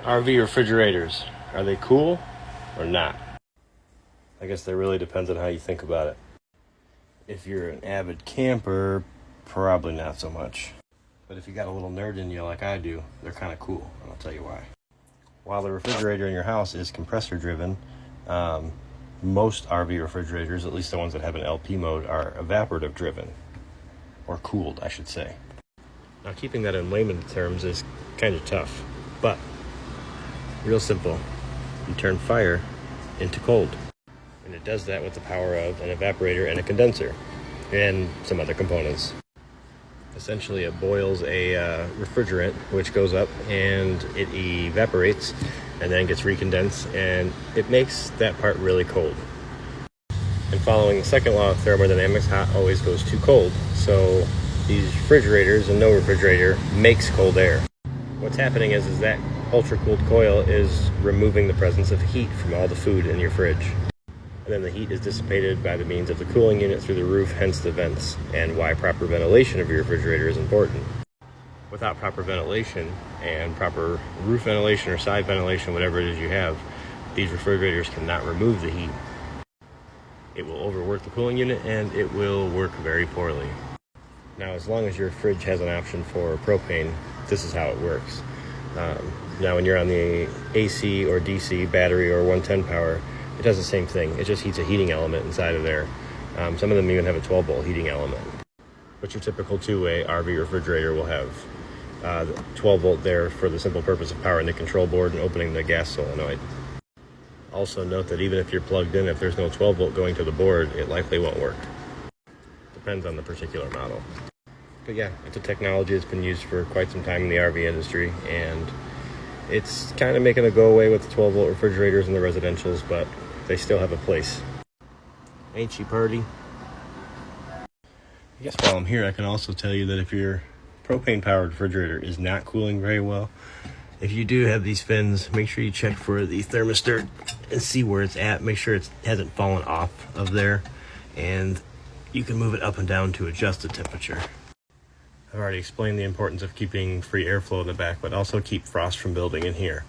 RV refrigerators, are they cool or not? I guess that really depends on how you think about it. If you're an avid camper, probably not so much. But if you got a little nerd in you like I do, they're kind of cool, and I'll tell you why. While the refrigerator in your house is compressor driven, most RV refrigerators, at least the ones that have an LP mode, are evaporative driven, or cooled, I should say. Now, keeping that in layman's terms is kind of tough, but real simple. You turn fire into cold, and it does that with the power of an evaporator and a condenser, and some other components. Essentially, it boils a refrigerant, which goes up and it evaporates and then gets recondensed, and it makes that part really cold. And following the second law of thermodynamics, hot always goes too cold. So these refrigerators, and no refrigerator makes cold air. What's happening is that ultra-cooled coil is removing the presence of heat from all the food in your fridge. And then the heat is dissipated by the means of the cooling unit through the roof, hence the vents, and why proper ventilation of your refrigerator is important. Without proper ventilation and proper roof ventilation or side ventilation, whatever it is you have, these refrigerators cannot remove the heat. It will overwork the cooling unit and it will work very poorly. Now, as long as your fridge has an option for propane, this is how it works. Now, when you're on the AC or DC, battery or 110 power, it does the same thing. It just heats a heating element inside of there. Some of them even have a 12-volt heating element. But your typical two-way RV refrigerator will have 12-volt there for the simple purpose of powering the control board and opening the gas solenoid. Also note that even if you're plugged in, if there's no 12-volt going to the board, it likely won't work. Depends on the particular model. But yeah, it's a technology that's been used for quite some time in the RV industry, and it's kind of making a go away with the 12-volt refrigerators in the residentials, but they still have a place. Ain't she purty? I guess while I'm here, I can also tell you that if your propane-powered refrigerator is not cooling very well, if you do have these fins, make sure you check for the thermistor and see where it's at. Make sure it hasn't fallen off of there, and you can move it up and down to adjust the temperature. I've already explained the importance of keeping free airflow in the back, but also keep frost from building in here.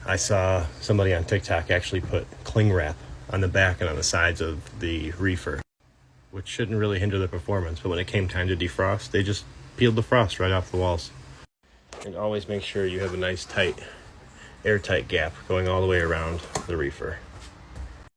I saw somebody on TikTok actually put cling wrap on the back and on the sides of the reefer, which shouldn't really hinder the performance, but when it came time to defrost, they just peeled the frost right off the walls. And always make sure you have a nice tight, airtight gap going all the way around the reefer.